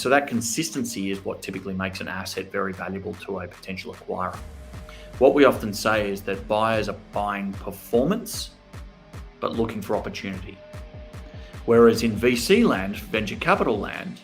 so that consistency is what typically makes an asset very valuable to a potential acquirer. What we often say is that buyers are buying performance, but looking for opportunity. Whereas in VC land, venture capital land,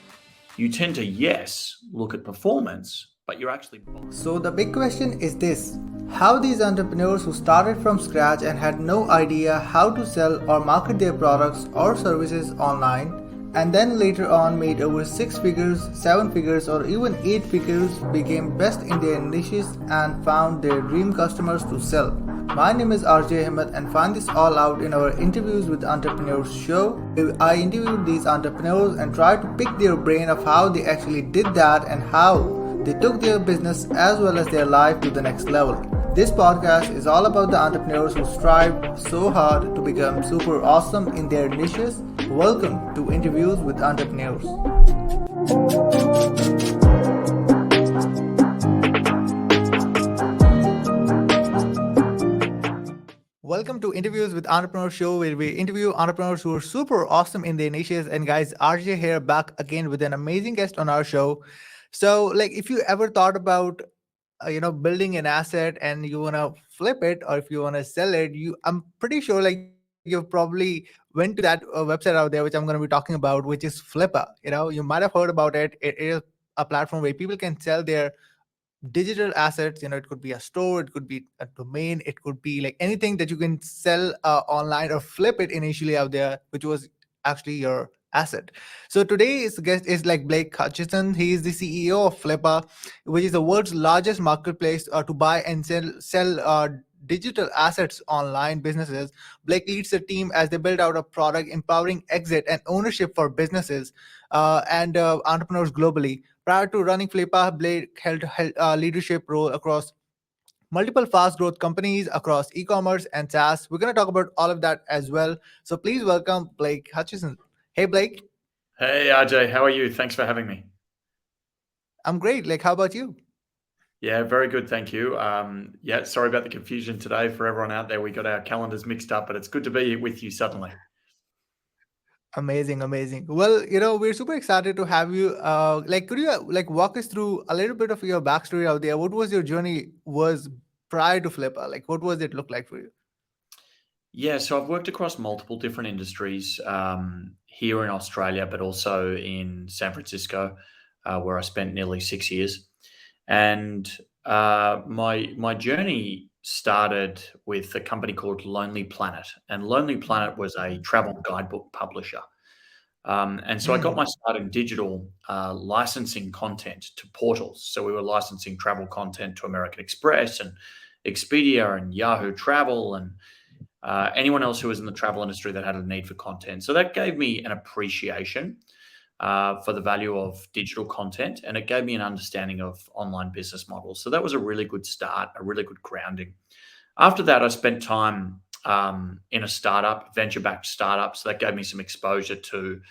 you tend to, yes, look at performance, but you're actually buying. So the big question is this: how these entrepreneurs who started from scratch and had no idea how to sell or market their products or services online, and then later on made over 6 figures, 7 figures, or even 8 figures, became best in their niches and found their dream customers to sell. My name is RJ Ahmed, and find this all out in our Interviews with Entrepreneurs show. I interviewed these entrepreneurs and tried to pick their brain of how they actually did that and how they took their business as well as their life to the next level. This podcast is all about the entrepreneurs who strive so hard to become super awesome in their niches. Welcome to Interviews with Entrepreneurs. Welcome to Interviews with Entrepreneurs show, where we interview entrepreneurs who are super awesome in their niches. And guys, RJ here, back again with an amazing guest on our show. So, if you ever thought about building an asset and you want to flip it, or if you want to sell it, I'm pretty sure you've probably went to that website out there, which I'm going to be talking about, which is Flippa. You might have heard about it. It is a platform where people can sell their digital assets. It could be a store, it could be a domain, it could be like anything that you can sell online or flip it initially out there, which was actually your asset. So today's guest is Blake Hutchison. He is the CEO of Flippa, which is the world's largest marketplace to buy and sell digital assets online businesses. Blake leads the team as they build out a product empowering exit and ownership for businesses and entrepreneurs globally. Prior to running Flippa, Blake held leadership role across multiple fast growth companies across e-commerce and SaaS. We're going to talk about all of that as well. So please welcome Blake Hutchison. Hey, Blake. Hey, RJ, how are you? Thanks for having me. I'm great. How about you? Yeah, very good. Thank you. Sorry about the confusion today for everyone out there. We got our calendars mixed up, but it's good to be with you suddenly. Amazing. Well, we're super excited to have you. Could you walk us through a little bit of your backstory out there? What was your journey was prior to Flippa? What was it look like for you? Yeah, so I've worked across multiple different industries here in Australia, but also in San Francisco, where I spent nearly 6 years. And my journey started with a company called Lonely Planet, and Lonely Planet was a travel guidebook publisher. And so I got my start in digital licensing content to portals. So we were licensing travel content to American Express and Expedia and Yahoo Travel and anyone else who was in the travel industry that had a need for content. So that gave me an appreciation for the value of digital content, and it gave me an understanding of online business models. So that was a really good start, a really good grounding. After that, I spent time in a startup, venture-backed startup. So that gave me some exposure to,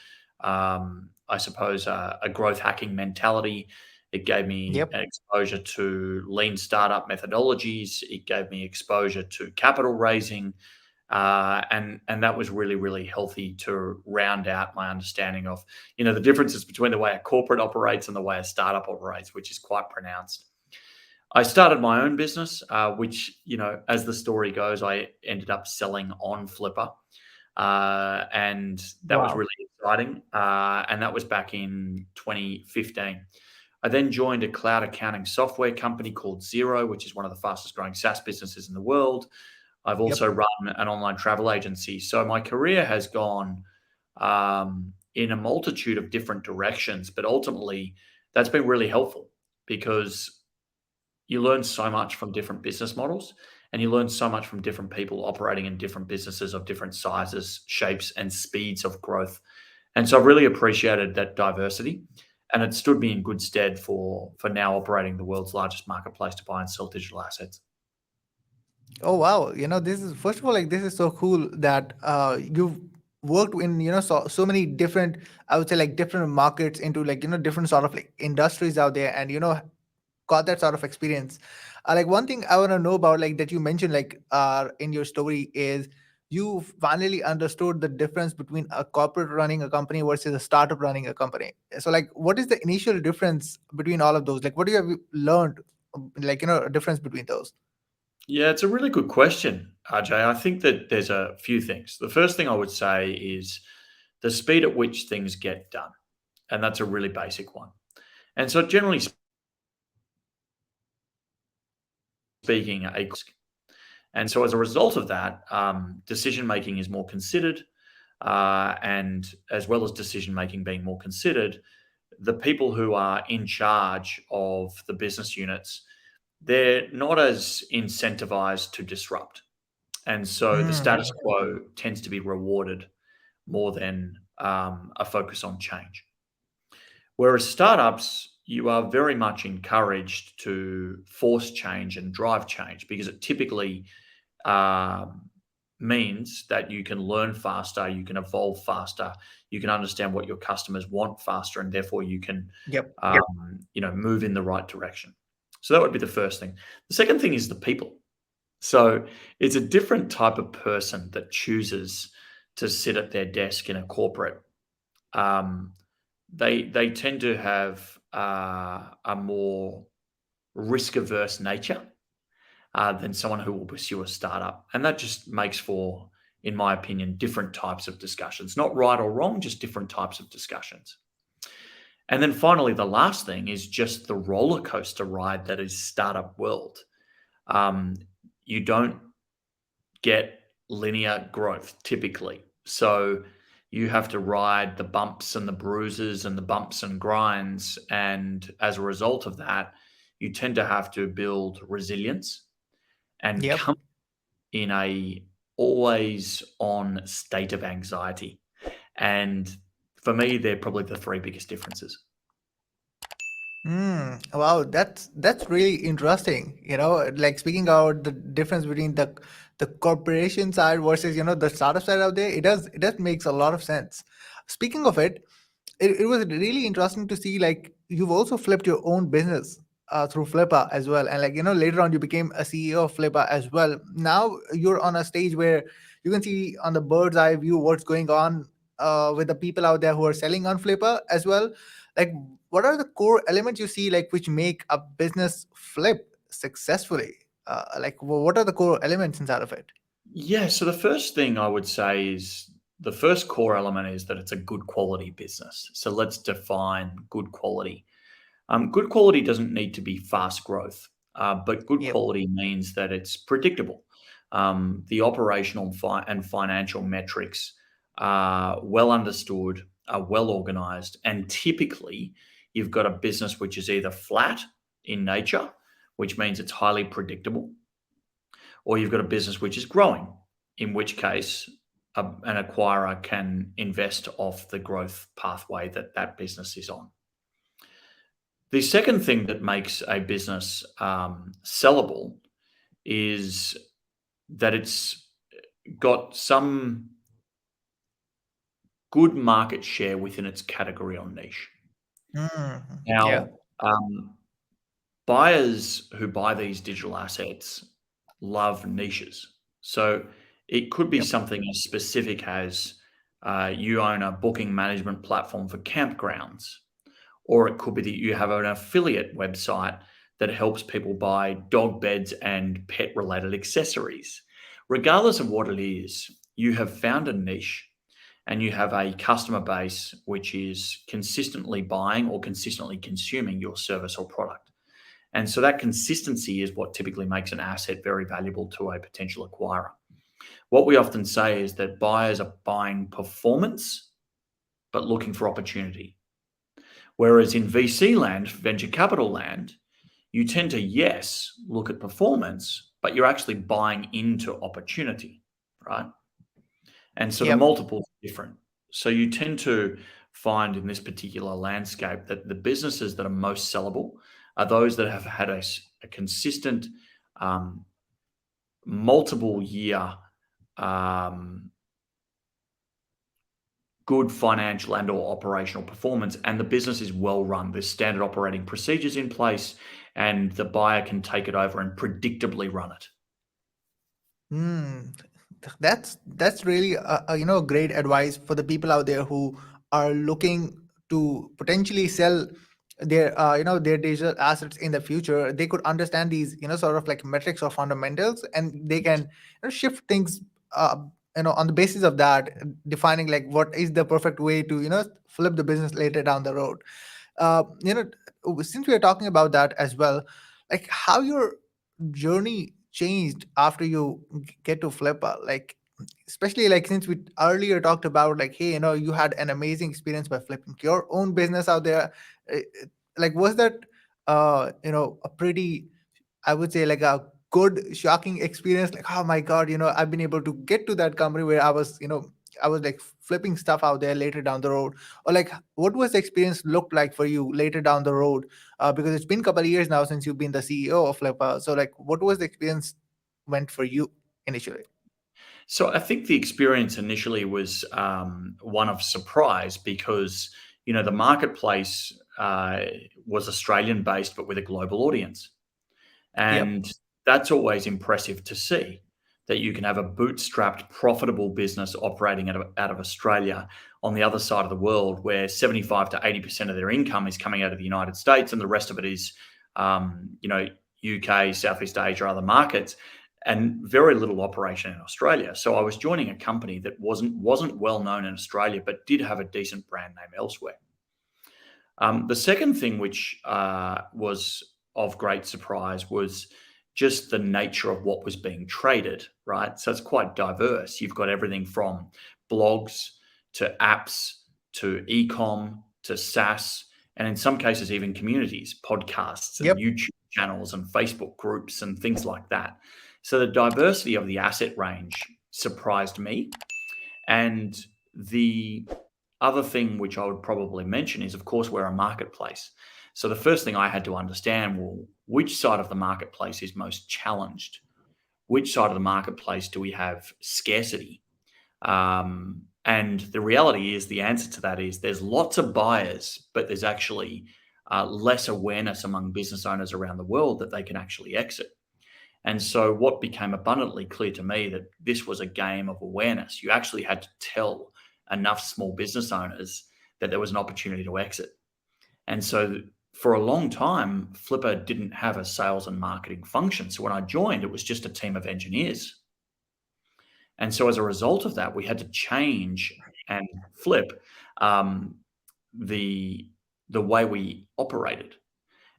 I suppose, a growth hacking mentality. It gave me an exposure to lean startup methodologies. It gave me exposure to capital raising. And that was really, really healthy to round out my understanding of, the differences between the way a corporate operates and the way a startup operates, which is quite pronounced. I started my own business, which, as the story goes, I ended up selling on Flippa. And that was really exciting. And that was back in 2015. I then joined a cloud accounting software company called Xero, which is one of the fastest growing SaaS businesses in the world. I've also run an online travel agency. So my career has gone in a multitude of different directions, but ultimately that's been really helpful because you learn so much from different business models, and you learn so much from different people operating in different businesses of different sizes, shapes, and speeds of growth. And so I've really appreciated that diversity, and it stood me in good stead for now operating the world's largest marketplace to buy and sell digital assets. Oh wow! This is, first of all, this is so cool that you've worked in so many different, I would say, different markets into different sort of industries out there, and got that sort of experience. One thing I want to know about that you mentioned in your story is you finally understood the difference between a corporate running a company versus a startup running a company. So like, what is the initial difference between all of those? Like, what do you have learned, like, a difference between those? Yeah, it's a really good question, RJ. I think that there's a few things. The first thing I would say is the speed at which things get done. And that's a really basic one. And so, generally speaking, and so as a result of that, decision making is more considered. And as well as decision making being more considered, the people who are in charge of the business units, they're not as incentivized to disrupt. And so the status Mm, quo tends to be rewarded more than a focus on change. Whereas startups, you are very much encouraged to force change and drive change because it typically um, means that you can learn faster, you can evolve faster, you can understand what your customers want faster, and therefore you can, yep. move in the right direction. So that would be the first thing. The second thing is the people. So it's a different type of person that chooses to sit at their desk in a corporate. Um, they tend to have a more risk averse nature than someone who will pursue a startup, and that just makes for, in my opinion, different types of discussions. Not right or wrong, just different types of discussions. And then finally, the last thing is just the roller coaster ride that is startup world. Um, you don't get linear growth typically. So you have to ride the bumps and the bruises and the bumps and grinds. And as a result of that, you tend to have to build resilience and Yep. come in a always on state of anxiety. And for me, they're probably the three biggest differences. Wow, that's really interesting. Like speaking about the difference between the corporation side versus the startup side out there, it does makes a lot of sense. Speaking of it, it was really interesting to see like you've also flipped your own business through Flippa as well, and like later on you became a CEO of Flippa as well. Now you're on a stage where you can see on the bird's eye view what's going on with the people out there who are selling on Flippa as well. Like, what are the core elements you see like which make a business flip successfully? Like, what are the core elements inside of it? Yeah. So the first thing I would say is the first core element is that it's a good quality business. So let's define good quality. Good quality doesn't need to be fast growth, but good Yep. quality means that it's predictable. The operational and financial metrics are well understood, are well organized, and typically you've got a business which is either flat in nature, which means it's highly predictable, or you've got a business which is growing, in which case an acquirer can invest off the growth pathway that that business is on. The second thing that makes a business sellable is that it's got some good market share within its category or niche. Yeah. Now, buyers who buy these digital assets love niches. So it could be Yep. something as specific as you own a booking management platform for campgrounds, or it could be that you have an affiliate website that helps people buy dog beds and pet related accessories. Regardless of what it is, you have found a niche and you have a customer base which is consistently buying or consistently consuming your service or product. And so that consistency is what typically makes an asset very valuable to a potential acquirer. What we often say is that buyers are buying performance but looking for opportunity. Whereas in VC land, venture capital land, you tend to, yes, look at performance, but you're actually buying into opportunity, right? And so the Yep. multiples are different. So you tend to find in this particular landscape that the businesses that are most sellable are those that have had a consistent, um, multiple year, um, good financial and or operational performance, and the business is well run. There's standard operating procedures in place, and the buyer can take it over and predictably run it. Hmm. That's really great advice for the people out there who are looking to potentially sell their their digital assets in the future. They could understand these sort of like metrics or fundamentals, and they can shift things on the basis of that, defining like what is the perfect way to flip the business later down the road. uh, you know since we are talking about that as well, like how your journey changed after you get to Flippa, like especially like since we earlier talked about like, hey, you had an amazing experience by flipping your own business out there. Like was that a pretty, I would say, like a good shocking experience, like oh my god, I've been able to get to that company where I was like flipping stuff out there later down the road? Or like what was the experience looked like for you later down the road? Because it's been a couple of years now since you've been the CEO of Flippa. So like what was the experience went for you initially? So I think the experience initially was one of surprise because the marketplace was Australian based but with a global audience, Yep. and that's always impressive to see that you can have a bootstrapped profitable business operating out of Australia on the other side of the world, where 75 to 80% of their income is coming out of the United States and the rest of it is UK, Southeast Asia, other markets, and very little operation in Australia. So I was joining a company that wasn't well known in Australia, but did have a decent brand name elsewhere. The second thing, which was of great surprise, was just the nature of what was being traded, right? So it's quite diverse. You've got everything from blogs to apps to e-com to SaaS, and in some cases, even communities, podcasts and Yep. YouTube channels and Facebook groups and things like that. So the diversity of the asset range surprised me. And the other thing which I would probably mention is, of course, we're a marketplace. So the first thing I had to understand, well, which side of the marketplace is most challenged? Which side of the marketplace do we have scarcity? And the reality is, the answer to that is there's lots of buyers, but there's actually less awareness among business owners around the world that they can actually exit. And so what became abundantly clear to me that this was a game of awareness. You actually had to tell enough small business owners that there was an opportunity to exit. And so for a long time, Flippa didn't have a sales and marketing function. So when I joined, it was just a team of engineers. And so as a result of that, we had to change and flip um, the way we operated.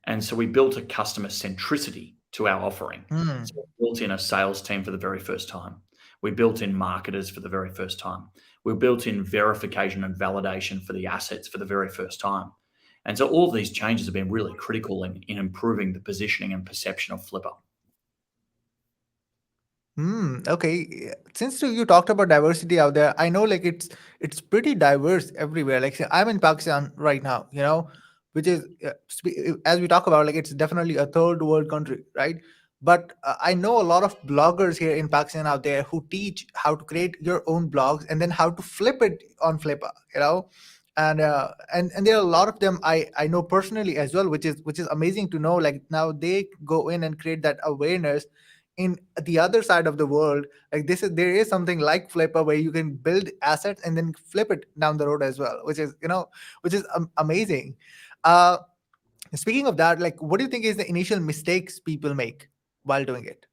And so we built a customer centricity to our offering. So Hmm. we built in a sales team for the very first time. We built in marketers for the very first time. We built in verification and validation for the assets for the very first time. And so all of these changes have been really critical in improving the positioning and perception of Flippa. Okay. Since you talked about diversity out there, I know like it's pretty diverse everywhere. Like say, I'm in Pakistan right now, which is as we talk about, like it's definitely a third world country, right? But I know a lot of bloggers here in Pakistan out there who teach how to create your own blogs and then how to flip it on Flippa, and there are a lot of them I know personally as well, which is amazing to know. Like now they go in and create that awareness in the other side of the world. Like there is something like Flippa where you can build assets and then flip it down the road as well, which is amazing. uh Speaking of that, like what do you think is the initial mistakes people make while doing it?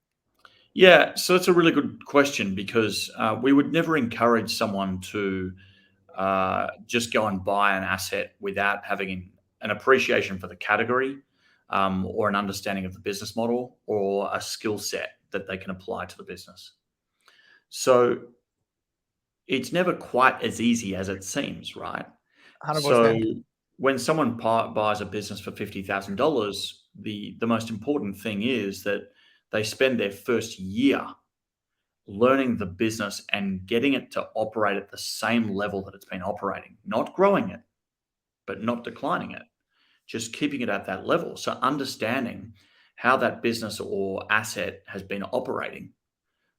Yeah, so it's a really good question because we would never encourage someone to just go and buy an asset without having an appreciation for the category, or an understanding of the business model or a skill set that they can apply to the business. So it's never quite as easy as it seems, right? So 100%. when someone buys a business for $50,000, the most important thing is that they spend their first year learning the business and getting it to operate at the same level that it's been operating, not growing it, but not declining it, just keeping it at that level. So understanding how that business or asset has been operating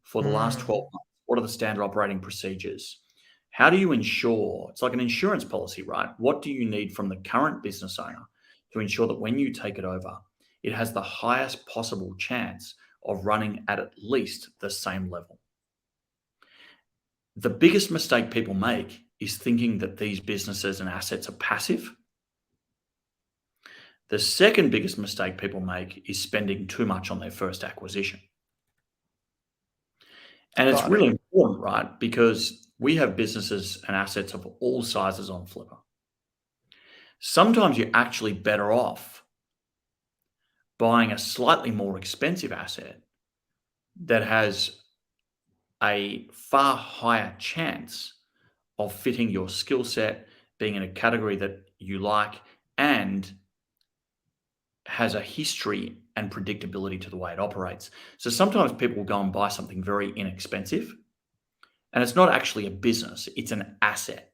for the last 12 Hmm. months. What are the standard operating procedures? How do you ensure it's like an insurance policy, right? What do you need from the current business owner to ensure that when you take it over, it has the highest possible chance of running at least the same level? The biggest mistake people make is thinking that these businesses and assets are passive. The second biggest mistake people make is spending too much on their first acquisition. And it's Got it. really important, right? Because we have businesses and assets of all sizes on Flippa. Sometimes you're actually better off buying a slightly more expensive asset that has a far higher chance of fitting your skill set, being in a category that you like, and has a history and predictability to the way it operates. So sometimes people will go and buy something very inexpensive, and it's not actually a business, it's an asset,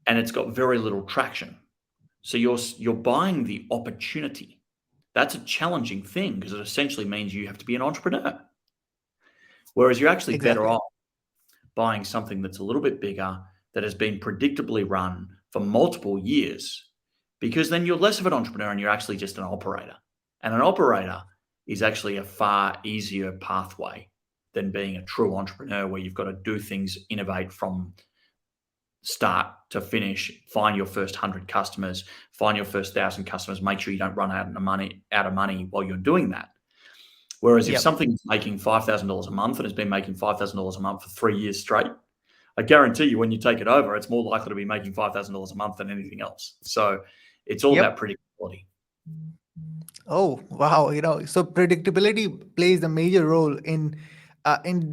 and it's got very little traction. So you're buying the opportunity. That's a challenging thing because it essentially means you have to be an entrepreneur. Whereas you're actually better Exactly. off buying something that's a little bit bigger, that has been predictably run for multiple years, because then you're less of an entrepreneur and you're actually just an operator. And an operator is actually a far easier pathway than being a true entrepreneur, where you've got to do things, innovate from start to finish, find your first 100 customers, find your first 1,000 customers, make sure you don't run out of money while you're doing that. Whereas if Yep. something's making $5,000 a month and has been making $5,000 a month for 3 years straight, I guarantee you when you take it over, it's more likely to be making $5,000 a month than anything else. So it's all Yep. about predictability. Oh, wow. So predictability plays a major role in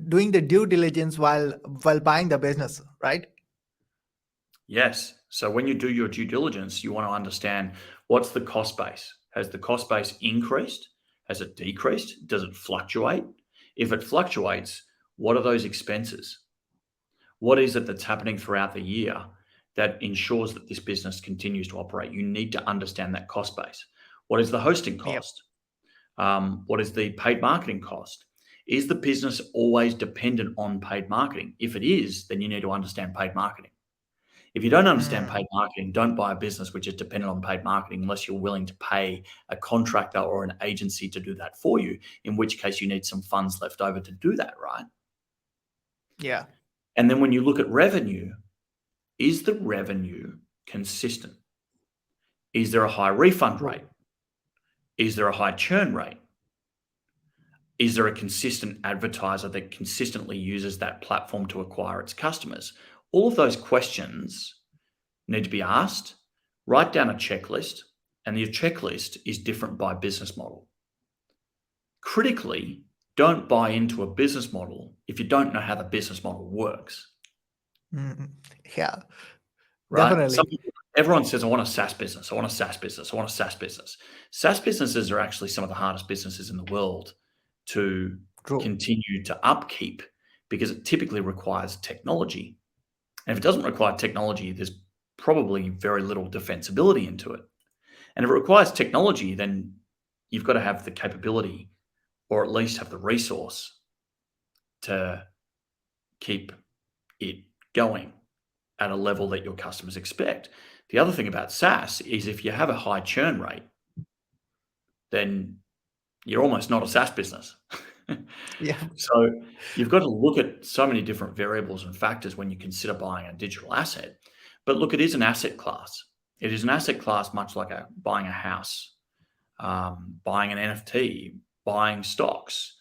doing the due diligence while buying the business, right? Yes. So when you do your due diligence, you want to understand, what's the cost base? Has the cost base increased? Has it decreased? Does it fluctuate? If it fluctuates, what are those expenses? What is it that's happening throughout the year that ensures that this business continues to operate? You need to understand that cost base. What is the hosting Yep. cost? What is the paid marketing cost? Is the business always dependent on paid marketing? If it is, then you need to understand paid marketing. If you don't understand Mm, paid marketing, don't buy a business which is dependent on paid marketing unless you're willing to pay a contractor or an agency to do that for you, in which case you need some funds left over to do that, right? yeah. And then when you look at revenue, is the revenue consistent? Is there a high refund True. rate? Is there a high churn rate? Is there a consistent advertiser that consistently uses that platform to acquire its customers? All of those questions need to be asked. Write down a checklist, and your checklist is different by business model. Critically, don't buy into a business model if you don't know how the business model works, Mm, yeah, right? definitely. Everyone says, I want a SaaS business. I want a SaaS business. I want a SaaS business. SaaS businesses are actually some of the hardest businesses in the world to True. continue to upkeep, because it typically requires technology. And if it doesn't require technology, there's probably very little defensibility into it. And if it requires technology, then you've got to have the capability, or at least have the resource, to keep it going at a level that your customers expect. The other thing about SaaS is, if you have a high churn rate, then you're almost not a SaaS business. Yeah. So you've got to look at so many different variables and factors when you consider buying a digital asset. But look, it is an asset class. It is an asset class, much like buying a house, buying an NFT, buying stocks.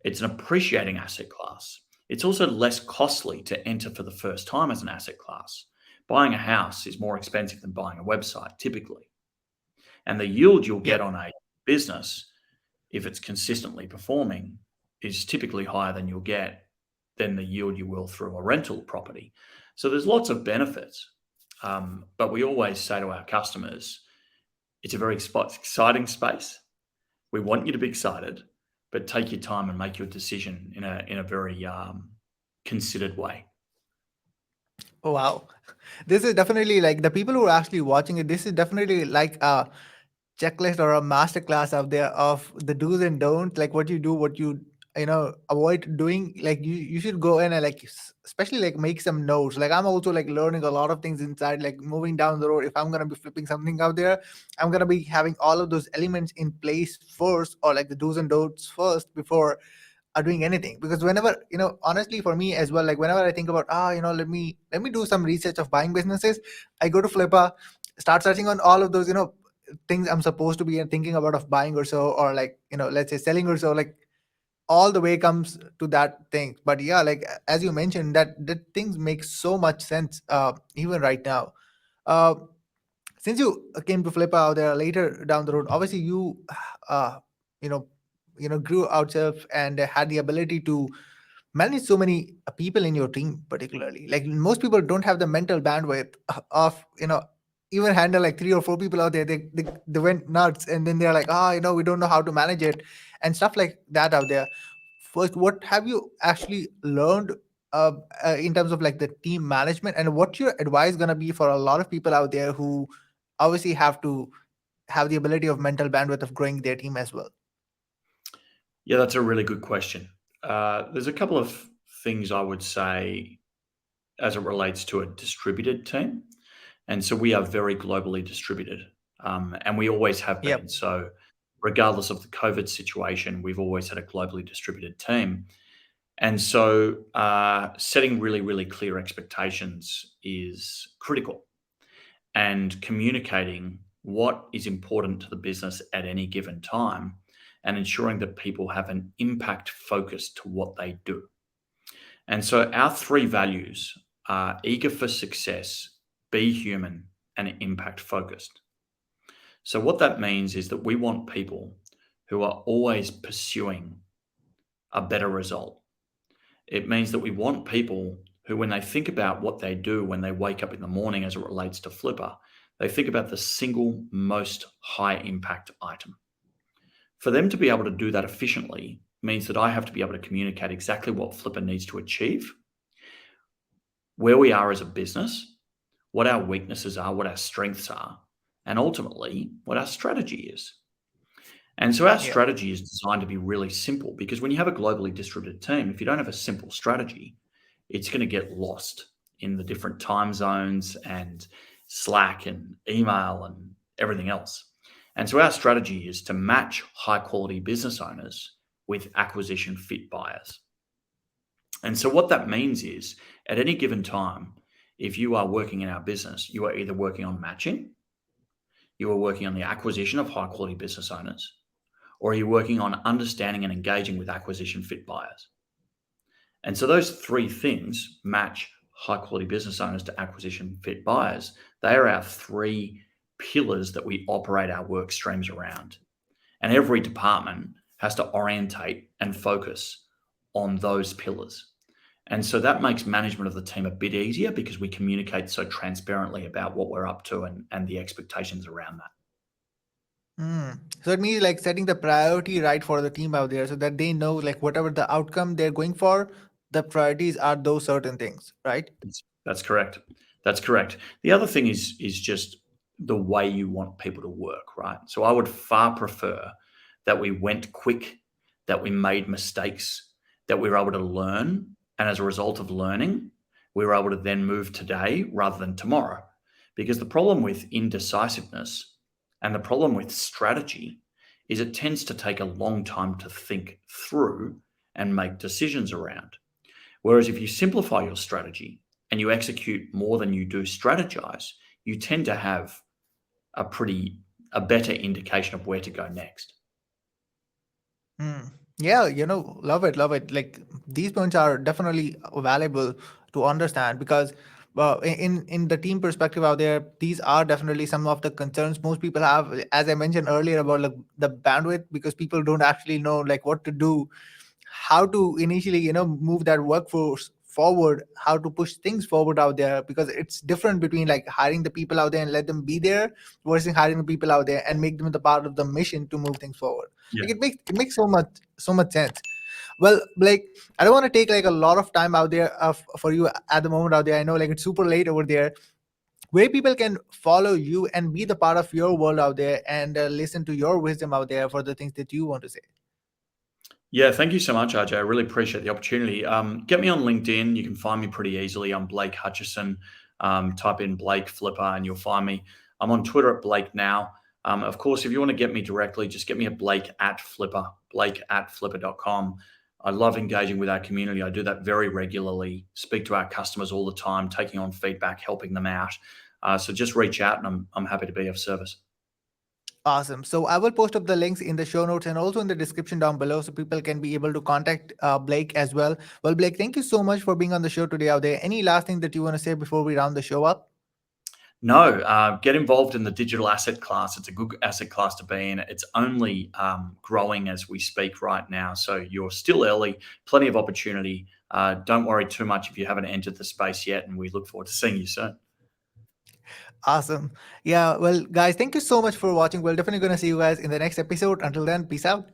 It's an appreciating asset class. It's also less costly to enter for the first time as an asset class. Buying a house is more expensive than buying a website, typically. And the yield you'll get Yep. on a business, if it's consistently performing, is typically higher than the yield you will through a rental property. So there's lots of benefits. But we always say to our customers, it's a very exciting space. We want you to be excited, but take your time and make your decision in a very considered way. Oh, wow. This is definitely like the people who are actually watching it. This is definitely like a checklist or a master class out there of the do's and don'ts, like what you do, what you avoid doing. Like you should go in and like especially like make some notes. Like I'm also like learning a lot of things inside, like moving down the road. If I'm gonna be flipping something out there, I'm gonna be having all of those elements in place first, or like the do's and don'ts first before are doing anything. Because whenever, honestly for me as well, like whenever I think about, let me do some research of buying businesses, I go to Flippa, start searching on all of those, things I'm supposed to be thinking about of buying or so, or like, let's say selling or so, like all the way comes to that thing. But yeah, like as you mentioned, that things make so much sense even right now. uh, since you came to Flippa out there later down the road, obviously you uh, you know grew out yourself and had the ability to manage so many people in your team. Particularly, like most people don't have the mental bandwidth of even handle like 3 or 4 people out there. They went nuts, and then they're like, we don't know how to manage it and stuff like that out there. First, what have you actually learned uh, in terms of like the team management, and what's your advice going to be for a lot of people out there who obviously have to have the ability of mental bandwidth of growing their team as well? Yeah, that's a really good question. There's a couple of things I would say as it relates to a distributed team. And so we are very globally distributed, and we always have Yep. been. So, regardless of the COVID situation, we've always had a globally distributed team. And so, setting really, really clear expectations is critical, and communicating what is important to the business at any given time, and ensuring that people have an impact focus to what they do. And so, our three values are eager for success, be human, and impact focused. So, what that means is that we want people who are always pursuing a better result. It means that we want people who, when they think about what they do when they wake up in the morning as it relates to Flipper, they think about the single most high impact item. For them to be able to do that efficiently means that I have to be able to communicate exactly what Flipper needs to achieve, where we are as a business, what our weaknesses are, what our strengths are, and ultimately what our strategy is. And so our Yep. strategy is designed to be really simple, because when you have a globally distributed team, if you don't have a simple strategy, it's going to get lost in the different time zones and Slack and email and everything else. And so our strategy is to match high quality business owners with acquisition fit buyers. And so what that means is, at any given time, if you are working in our business, you are either working on matching, you are working on the acquisition of high quality business owners, or are you working on understanding and engaging with acquisition fit buyers? And so those three things, match high quality business owners to acquisition fit buyers, they are our three pillars that we operate our work streams around. And every department has to orientate and focus on those pillars. And so that makes management of the team a bit easier, because we communicate so transparently about what we're up to and the expectations around that. So it means like setting the priority right for the team out there so that they know like whatever the outcome they're going for, the priorities are those certain things, right? That's correct. That's correct. The other thing is just the way you want people to work, right? So I would far prefer that we went quick, that we made mistakes, that we were able to learn, and as a result of learning, we were able to then move today rather than tomorrow. Because the problem with indecisiveness and the problem with strategy is it tends to take a long time to think through and make decisions around. Whereas if you simplify your strategy and you execute more than you do strategize, you tend to have a better indication of where to go next. Mm. Yeah, love it, love it. Like these points are definitely valuable to understand because in the team perspective out there, these are definitely some of the concerns most people have. As I mentioned earlier about like the bandwidth, because people don't actually know like what to do, how to initially move that workforce forward, how to push things forward out there, because it's different between like hiring the people out there and let them be there versus hiring the people out there and make them the part of the mission to move things forward. Yeah. Like it makes so much sense. Well, like I don't want to take like a lot of time out there for you at the moment out there. I know like it's super late over there. Where people can follow you and be the part of your world out there and listen to your wisdom out there for the things that you want to say. Yeah, thank you so much, RJ. I really appreciate the opportunity. Get me on LinkedIn. You can find me pretty easily. I'm Blake Hutchison. Type in Blake Flipper and you'll find me. I'm on Twitter at Blake Now. Of course, if you want to get me directly, just get me at Blake at Flipper, blake at flipper.com. I love engaging with our community. I do that very regularly, speak to our customers all the time, taking on feedback, helping them out. So just reach out, and I'm happy to be of service. Awesome. So I will post up the links in the show notes and also in the description down below so people can be able to contact Blake as well. Well, Blake, thank you so much for being on the show today out there. Any last thing that you want to say before we round the show up? No, get involved in the digital asset class. It's a good asset class to be in. It's only growing as we speak right now. So you're still early, plenty of opportunity. Don't worry too much if you haven't entered the space yet, and we look forward to seeing you soon. Awesome. Yeah. Well, guys, thank you so much for watching. We're definitely going to see you guys in the next episode. Until then, peace out.